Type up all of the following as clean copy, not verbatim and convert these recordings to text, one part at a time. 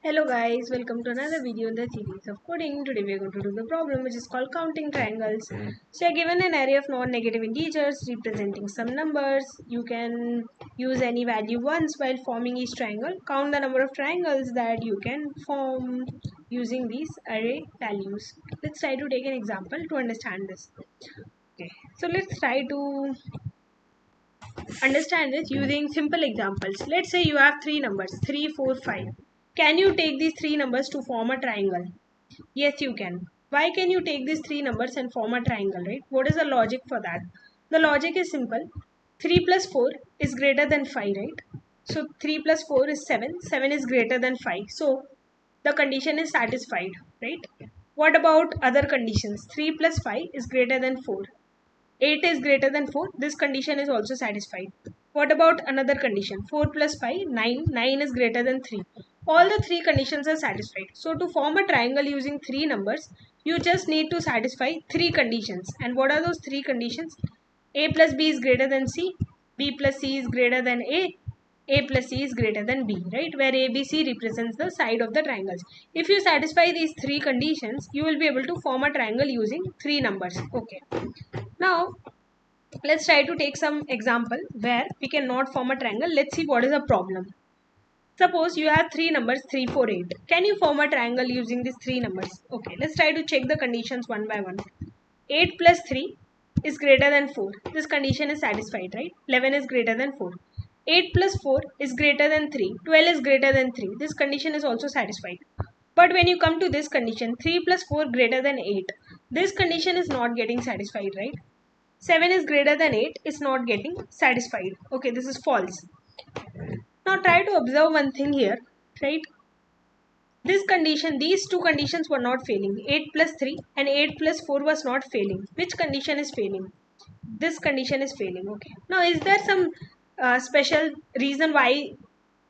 Hello guys, welcome to another video in the series of coding. Today we are going to do the problem which is called counting triangles. So you are given an array of non-negative integers representing some numbers. You can use any value once while forming each triangle. Count the number of triangles that you can form using these array values. Let's try to take an example to understand this. Okay, so let's try to understand this using simple examples. Let's say you have three numbers 3, 4, 5. Can you take these three numbers to form a triangle? Yes, you can. Why can you take these three numbers and form a triangle, right? What is the logic for that? The logic is simple. 3 plus 4 is greater than 5, right? So 3 plus 4 is 7. 7 is greater than 5. So the condition is satisfied, right? What about other conditions? 3 plus 5 is greater than 4. 8 is greater than 4. This condition is also satisfied. What about another condition? 4 plus 5, 9. 9 is greater than 3. All the three conditions are satisfied. So to form a triangle using three numbers, you just need to satisfy three conditions. And what are those three conditions? A plus B is greater than C. B plus C is greater than A. A plus C is greater than B, right? Where A, B, C represents the side of the triangles. If you satisfy these three conditions, you will be able to form a triangle using three numbers. Okay. Now, let's try to take some example where we cannot form a triangle. Let's see what is the problem. Suppose you have three numbers 3, 4, 8. Can you form a triangle using these three numbers? Okay, let's try to check the conditions one by one. 8 plus 3 is greater than 4. This condition is satisfied, right? 11 is greater than 4. 8 plus 4 is greater than 3. 12 is greater than 3. This condition is also satisfied. But when you come to this condition, 3 plus 4 greater than 8. This condition is not getting satisfied, right? 7 is greater than 8 is not getting satisfied. Okay, this is false. Now try to observe one thing here, right? This condition, these two conditions were not failing. 8 plus 3 and 8 plus 4 was not failing. Which condition is failing? This condition is failing. Okay. Now is there some special reason why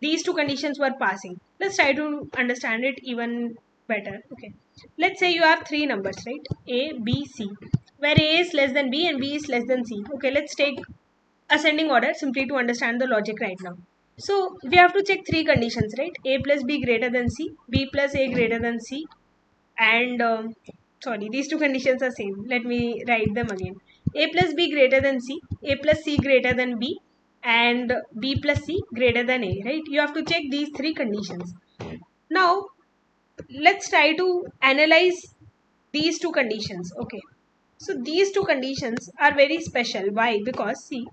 these two conditions were passing? Let's try to understand it even better. Okay. Let's say you have three numbers, right? A, B, C. Where A is less than B and B is less than C. Okay, let's take ascending order simply to understand the logic right now. So we have to check three conditions, right? A plus B greater than C, B plus A greater than C, and sorry, these two conditions are same. Let me write them again. A plus B greater than C, A plus C greater than B, and B plus C greater than A, right? You have to check these three conditions. Now, let's try to analyze these two conditions. Okay. So these two conditions are very special. Why? Because see,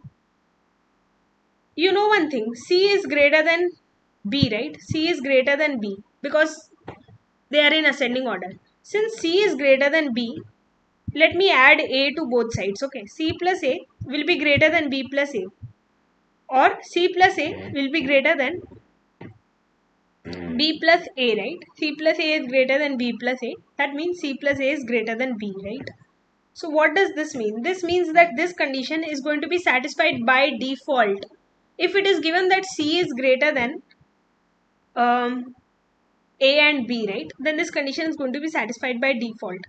you know one thing, C is greater than B, right? C is greater than B because they are in ascending order. Since C is greater than B, let me add A to both sides. Okay, C plus A will be greater than B plus A, or C plus A will be greater than B plus A, right? C plus A is greater than B plus A. That means C plus A is greater than B, right? So what does this mean? This means that this condition is going to be satisfied by default. If it is given that C is greater than A and B, right, then this condition is going to be satisfied by default.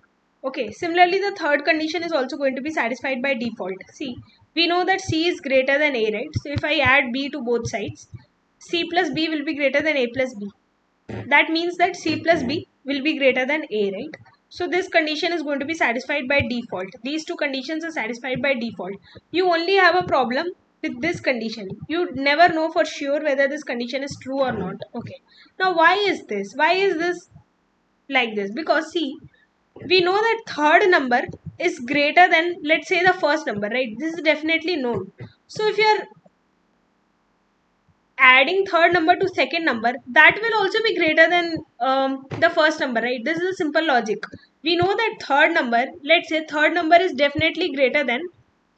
Okay, similarly the third condition is also going to be satisfied by default. See, we know that C is greater than A, right? So if I add B to both sides, C plus B will be greater than A plus B. That means that C plus B will be greater than A, right? So this condition is going to be satisfied by default. These two conditions are satisfied by default. You only have a problem with this condition. You never know for sure whether this condition is true or not. Okay. Now why is this? Why is this like this? Because see, we know that third number is greater than, let's say, the first number, right? This is definitely known. So if you are adding third number to second number, that will also be greater than the first number, right? This is a simple logic. We know that third number, let's say third number is definitely greater than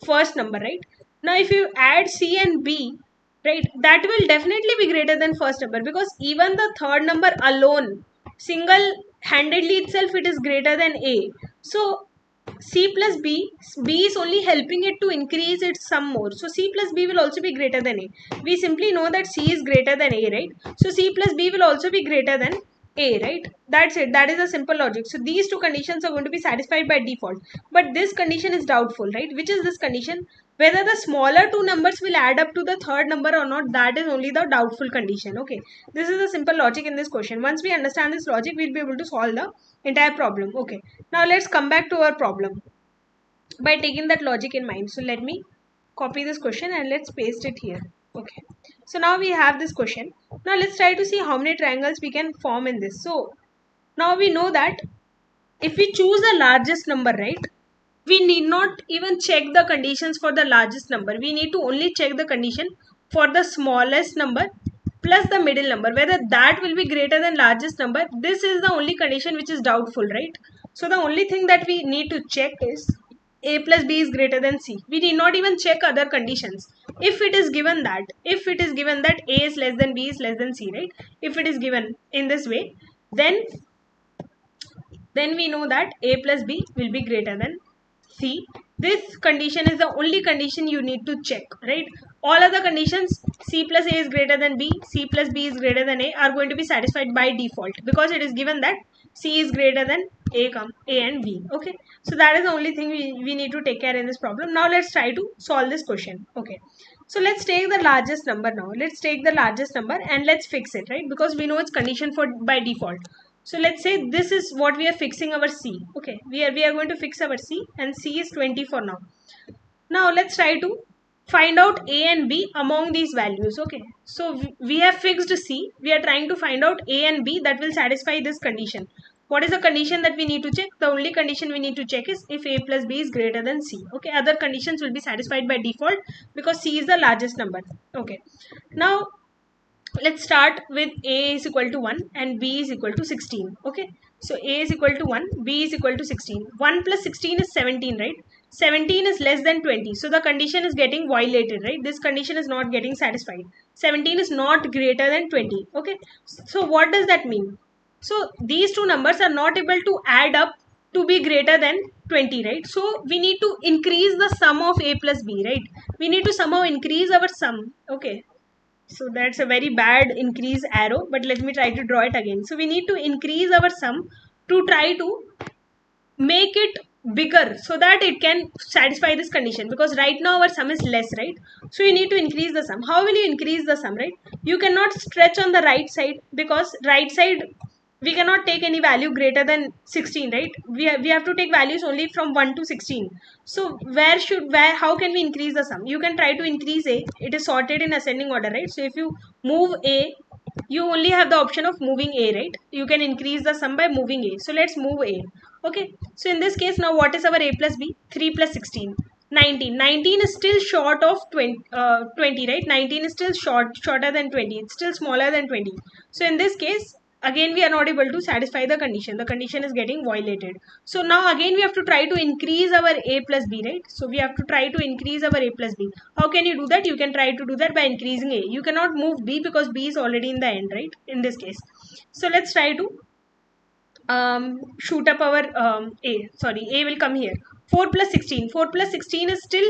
first number, right? Now if you add C and B, right, that will definitely be greater than first number, because even the third number alone, single handedly itself, it is greater than A. So C plus B, B is only helping it to increase its sum more. So C plus B will also be greater than A. We simply know that C is greater than A, right? So C plus B will also be greater than A, right? That's it. That is a simple logic. So these two conditions are going to be satisfied by default. But this condition is doubtful, right? Which is this condition? Whether the smaller two numbers will add up to the third number or not, that is only the doubtful condition. Okay. This is the simple logic in this question. Once we understand this logic, we'll be able to solve the entire problem. Okay. Now let's come back to our problem by taking that logic in mind. So let me copy this question and let's paste it here. Okay, so now we have this question. Now let's try to see how many triangles we can form in this. So now we know that if we choose the largest number, right, we need not even check the conditions for the largest number. We need to only check the condition for the smallest number plus the middle number, whether that will be greater than largest number. This is the only condition which is doubtful, right? So the only thing that we need to check is a plus b is greater than c. We need not even check other conditions. If it is given that a is less than b is less than c, right? If it is given in this way, then we know that a plus b will be greater than c. This condition is the only condition you need to check, right? All other conditions, c plus a is greater than b, c plus b is greater than a, are going to be satisfied by default because it is given that c is greater than a and b. Okay, so that is the only thing we need to take care in this problem. Now let's try to solve this question. Okay, so let's take the largest number now. Let's take the largest number and let's fix it, right? Because we know it's condition for by default. So let's say this is what we are fixing our C. Okay, we are going to fix our C and C is 20 for now. Now let's try to find out A and B among these values. Okay, so we have fixed C. We are trying to find out A and B that will satisfy this condition. What is the condition that we need to check? The only condition we need to check is if A plus B is greater than C. Okay, other conditions will be satisfied by default because C is the largest number. Okay, now let's start with a is equal to 1 and b is equal to 16. Okay, so a is equal to 1, b is equal to 16. 1 plus 16 is 17, right? 17 is less than 20, so the condition is getting violated, right? This condition is not getting satisfied. 17 is not greater than 20. Okay, so what does that mean? So these two numbers are not able to add up to be greater than 20, right? So we need to increase the sum of a plus b, right? We need to somehow increase our sum. Okay, so that's a very bad increase arrow, but let me try to draw it again. So we need to increase our sum to try to make it bigger so that it can satisfy this condition, because right now our sum is less, right? So you need to increase the sum. How will you increase the sum, right? You cannot stretch on the right side because right side we cannot take any value greater than 16, right? We have to take values only from 1 to 16. So how can we increase the sum? You can try to increase a. It is sorted in ascending order, right? So if you move a, you only have the option of moving a, right? You can increase the sum by moving a. So let's move a. Okay, so in this case, now what is our a plus b? 3 plus 16, 19. 19 is still short of 20, 20, right? 19 is still shorter than 20. It's still smaller than 20. So in this case, again we are not able to satisfy the condition. The condition is getting violated. So now again we have to try to increase our a plus b, right? So we have to try to increase our a plus b. How can you do that? You can try to do that by increasing a. You cannot move b because b is already in the end, right? In this case. So let's try to shoot up our a will come here. 4 plus 16. 4 plus 16 is still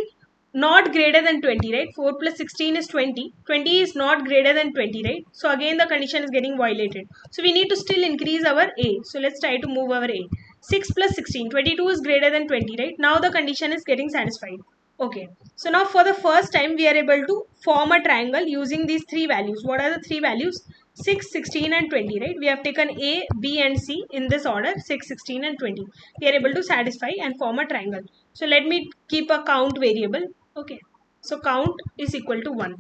not greater than 20, right? 4 plus 16 is 20. 20 is not greater than 20, right? So again the condition is getting violated. So we need to still increase our a. So let's try to move our a. 6 plus 16. 22 is greater than 20, right? Now the condition is getting satisfied. Okay. So now for the first time we are able to form a triangle using these three values. What are the three values? 6, 16 and 20, right? We have taken A, B and C in this order, 6, 16 and 20. We are able to satisfy and form a triangle. So let me keep a count variable. Okay, so count is equal to 1.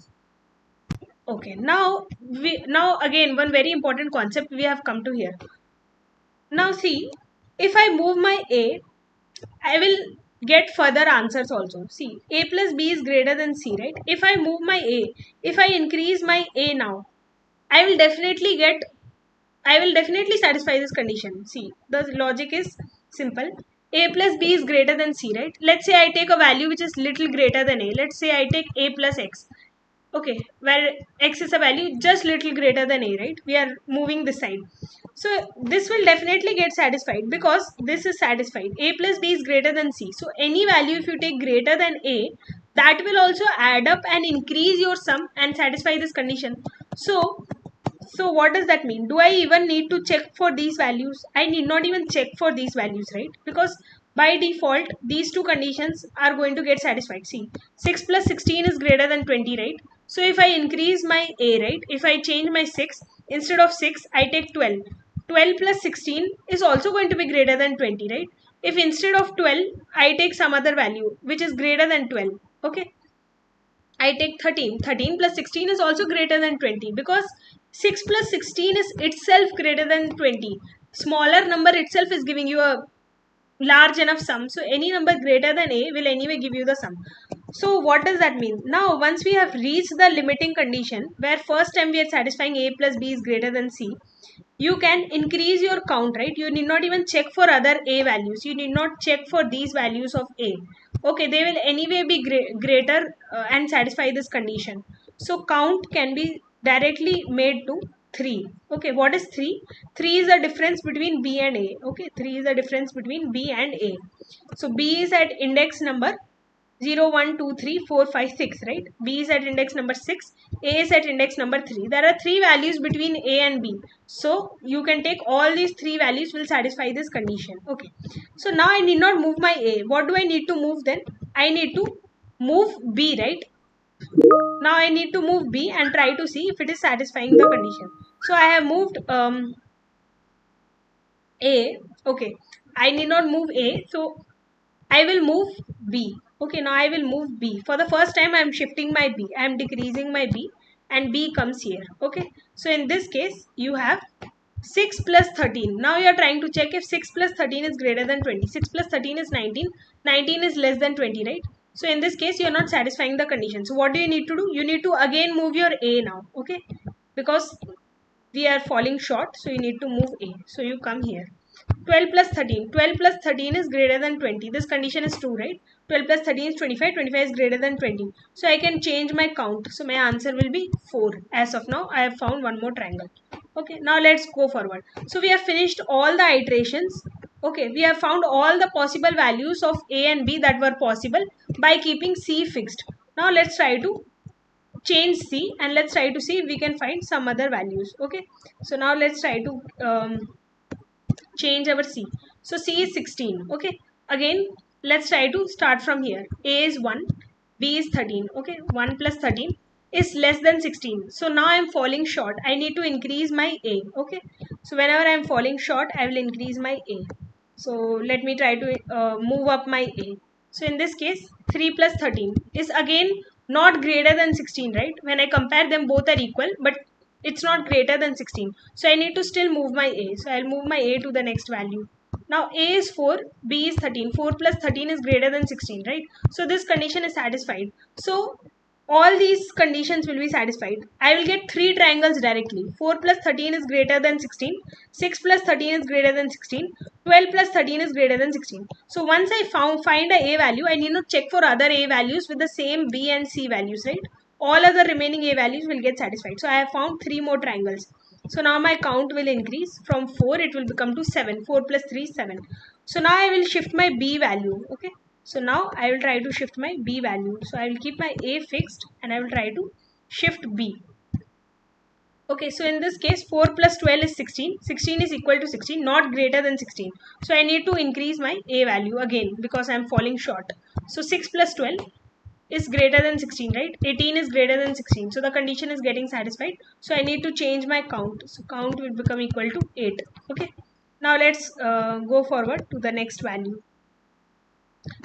Okay, now again one very important concept we have come to here. Now see, if I move my A, I will get further answers also. See, A plus B is greater than C, right? If I move my A, if I increase my A now, I will definitely satisfy this condition. See, the logic is simple. A plus B is greater than C, right? Let's say I take a value which is little greater than A. Let's say I take A plus X. Okay, where X is a value just little greater than A, right? We are moving this side. So this will definitely get satisfied because this is satisfied. A plus B is greater than C. So any value if you take greater than A, that will also add up and increase your sum and satisfy this condition. So So what does that mean? Do I even need to check for these values? I need not even check for these values, right? Because by default, these two conditions are going to get satisfied. See, 6 plus 16 is greater than 20, right? So if I increase my A, right? If I change my 6, instead of 6, I take 12. 12 plus 16 is also going to be greater than 20, right? If instead of 12, I take some other value, which is greater than 12, okay? I take 13. 13 plus 16 is also greater than 20 because 6 plus 16 is itself greater than 20. Smaller number itself is giving you a large enough sum. So any number greater than A will anyway give you the sum. So what does that mean? Now once we have reached the limiting condition where first time we are satisfying A plus B is greater than C, you can increase your count, right? You need not even check for other A values. You need not check for these values of A. Okay, they will anyway be greater and satisfy this condition. So count can be directly made to 3. Okay, what is 3? 3 is the difference between B and A. Okay, 3 is the difference between B and A. So B is at index number 0, 1, 2, 3, 4, 5, 6, right? B is at index number 6, A is at index number 3. There are 3 values between A and B. So you can take all these 3 values will satisfy this condition. Okay. So now I need not move my A. What do I need to move then? I need to move B, right? Now I need to move B and try to see if it is satisfying the condition. So I have moved A. Okay. I need not move A. So I will move B. Okay, now I will move B. For the first time, I am shifting my B. I am decreasing my B and B comes here. Okay, so in this case, you have 6 plus 13. Now you are trying to check if 6 plus 13 is greater than 20. 6 plus 13 is 19. 19 is less than 20, right? So in this case, you are not satisfying the condition. So what do you need to do? You need to again move your A now. Okay, because we are falling short, so you need to move A. So you come here. 12 plus 13. 12 plus 13 is greater than 20. This condition is true, right? 12 plus 13 is 25. 25 is greater than 20. So I can change my count. So my answer will be 4. As of now, I have found one more triangle. Okay, now let's go forward. So we have finished all the iterations. Okay, we have found all the possible values of A and B that were possible by keeping C fixed. Now let's try to change C and let's try to see if we can find some other values. Okay, so now let's try to change our C. So C is 16. Okay, again let's try to start from here. A is 1, B is 13. Okay, 1 plus 13 is less than 16. So now I am falling short. I need to increase my A. Okay, so whenever I am falling short, I will increase my A. So let me try to move up my A. So in this case, 3 plus 13 is again not greater than 16, right? When I compare them, both are equal, but it's not greater than 16. So I need to still move my A. So I'll move my A to the next value. Now A is 4, B is 13. 4 plus 13 is greater than 16, right? So this condition is satisfied. So all these conditions will be satisfied. I will get 3 triangles directly. 4 plus 13 is greater than 16. 6 plus 13 is greater than 16. 12 plus 13 is greater than 16. So once I find a A value, I need to check for other A values with the same B and C values, right? All other remaining A values will get satisfied. So I have found 3 more triangles. So now my count will increase. From 4 it will become to 7. 4 plus 3 is 7. So now I will shift my B value. Okay. So now I will try to shift my B value. So I will keep my A fixed and I will try to shift B. Okay, so in this case 4 plus 12 is 16. 16 is equal to 16, not greater than 16. So I need to increase my A value again because I am falling short. So 6 plus 12 is greater than 16, right? 18 is greater than 16. So the condition is getting satisfied. So I need to change my count. So count will become equal to 8. Okay. Now let's go forward to the next value.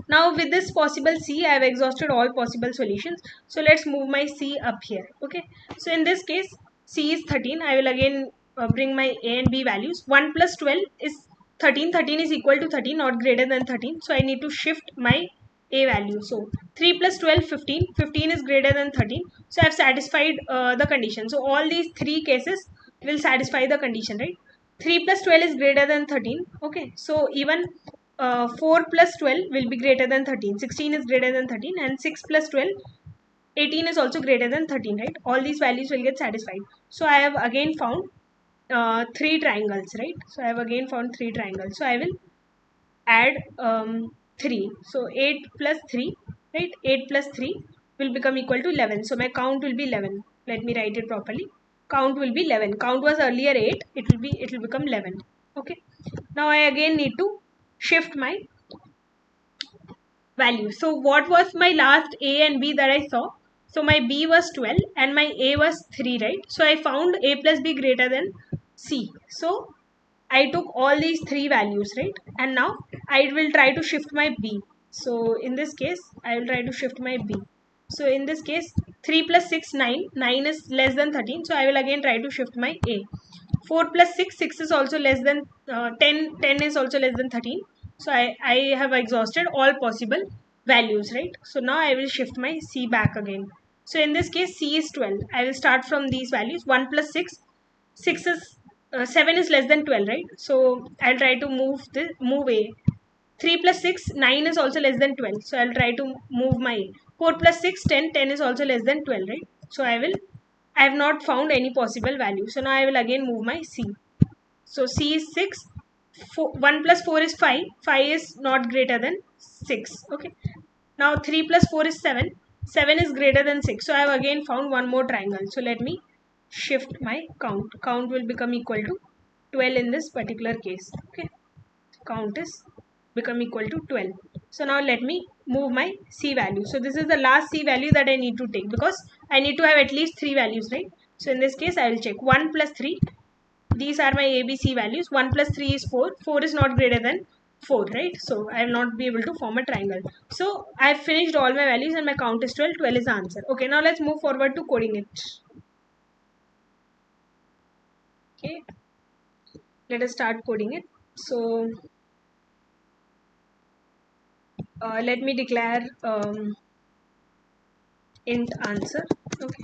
Now with this possible C, I have exhausted all possible solutions. So let's move my C up here. Okay. So in this case, C is 13. I will again bring my A and B values. 1 plus 12 is 13. 13 is equal to 13, not greater than 13. So I need to shift my A value. So 3 plus 12, 15. 15 is greater than 13. So I have satisfied the condition. So all these 3 cases will satisfy the condition, right? 3 plus 12 is greater than 13. Okay. So even 4 plus 12 will be greater than 13. 16 is greater than 13 and 6 plus 12, 18 is also greater than 13, right? All these values will get satisfied. So I have again found 3 triangles, right? So I have again found 3 triangles. So I will add 3. So 8 plus 3, right? 8 plus 3 will become equal to 11. So my count will be 11. Let me write it properly. count will be 11. Count was earlier 8, it will become 11. Okay, now I again need to shift my value. So what was my last A and B that I saw? So my B was 12 and my A was 3, right? So I found A plus B greater than C. So I took all these three values, right? And now I will try to shift my B. So in this case, I will try to shift my B. So in this case, 3 plus 6, 9. 9 is less than 13. So I will again try to shift my A. 4 plus 6, 6 is also less than 10. 10 is also less than 13. So I have exhausted all possible values, right? So now I will shift my C back again. So in this case, C is 12. I will start from these values. 1 plus 6. 6 is 7 is less than 12, right? So I'll try to move A. 3 plus 6, 9 is also less than 12. So I'll try to move my A. 4 plus 6, 10. 10 is also less than 12, right? So I have not found any possible value. So now I will again move my C. So C is 6. 1 plus 4 is 5. 5 is not greater than 6. Okay. Now 3 plus 4 is 7. 7 is greater than 6. So I have again found one more triangle. So let me shift my count. Count will become equal to 12 in this particular case. Okay. Count is become equal to 12. So now let me move my C value. So this is the last C value that I need to take because I need to have at least 3 values, right? So in this case, I will check 1 plus 3. These are my ABC values. 1 plus 3 is 4. 4 is not greater than 4, right? So I will not be able to form a triangle. So I have finished all my values and my count is 12. 12 is the answer. Okay, now let's move forward to coding it. Okay, let us start coding it. So let me declare int answer. Okay,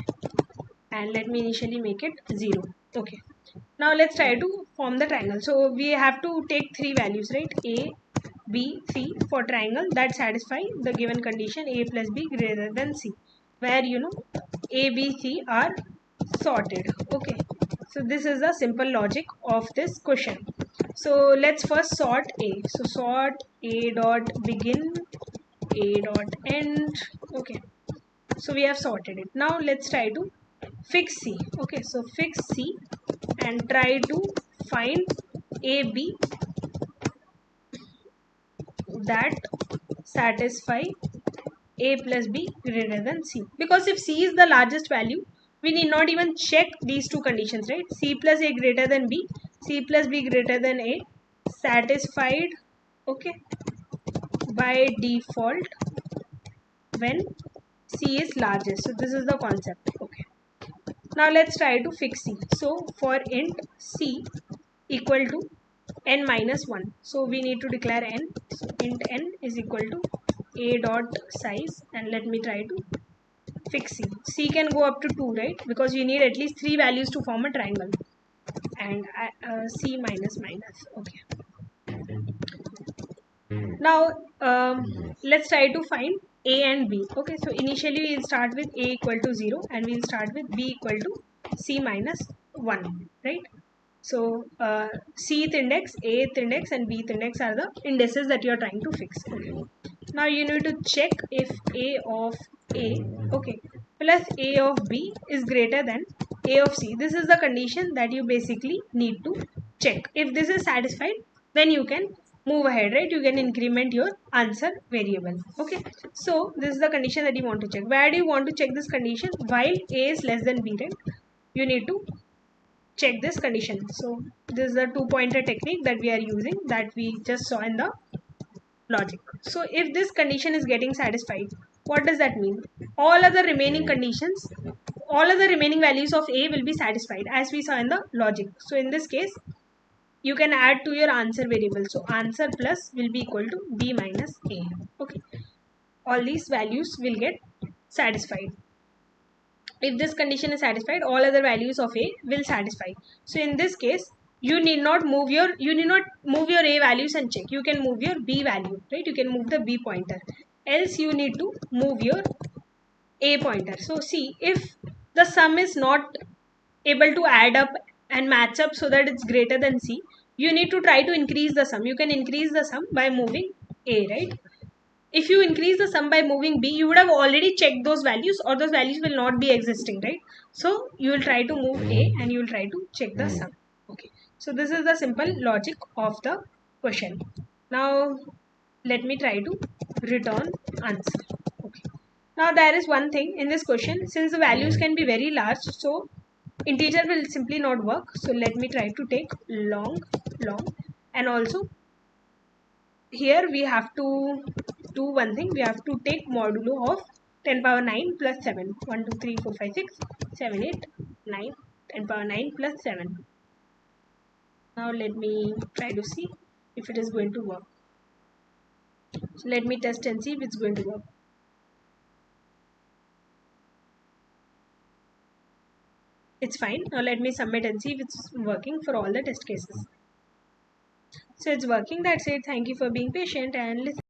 and let me initially make it 0. Okay, now let's try to form the triangle. So we have to take three values, right? A, B, C for triangle that satisfy the given condition A plus B greater than C, where A, B, C are sorted. Okay, so this is the simple logic of this question. So let's first sort A. So sort A dot begin, A dot end. Okay, so we have sorted it. Now let's try to fix C. Okay, so fix C and try to find AB that satisfy A plus B greater than C. Because if C is the largest value, we need not even check these two conditions, right? C plus A greater than B, C plus B greater than A, satisfied, okay, by default when C is largest. So this is the concept. Okay. Now let's try to fix C. So for int C equal to n minus 1. So we need to declare n. So int n is equal to a dot size, and let me try to fix C. C can go up to 2, right? Because you need at least 3 values to form a triangle. And C minus minus. Okay. Now let's try to find A and B. Okay, so initially we'll start with A equal to 0 and we'll start with B equal to C minus 1, right? So Cth index, Ath index and Bth index are the indices that you are trying to fix. Okay. Now you need to check if A of A, okay, plus A of B is greater than A of C. This is the condition that you basically need to check. If this is satisfied, then you can move ahead, right? You can increment your answer variable. Okay, so this is the condition that you want to check. Where do you want to check this condition? While A is less than B, right? You need to check this condition. So this is the 2-pointer technique that we are using, that we just saw in the logic. So if this condition is getting satisfied, what does that mean? All other remaining conditions, all other remaining values of A will be satisfied as we saw in the logic. So in this case, you can add to your answer variable. So answer plus will be equal to B minus A. Okay, all these values will get satisfied. If this condition is satisfied, all other values of A will satisfy. So in this case, you need not move your A values and check. You can move your B value, right? You can move the B pointer. Else you need to move your A pointer. So see, if the sum is not able to add up and match up so that it's greater than C, you need to try to increase the sum. You can increase the sum by moving A, right? if you increase the sum by moving b, you would have already checked those values, or those values will not be existing, right? So you will try to move a and you will try to check the sum. Okay, so this is the simple logic of the question. Now let me try to return answer. Okay, now there is one thing in this question, since the values can be very large, so integer will simply not work. So let me try to take long, and also here we have to do one thing. We have to take modulo of 10 power 9 plus 7. 1, 2, 3, 4, 5, 6, 7, 8, 9. 10 power 9 plus 7. Now let me try to see if it is going to work. So let me test and see if it's going to work. It's fine. Now let me submit and see if it's working for all the test cases. So it's working. That's it. Thank you for being patient and listening.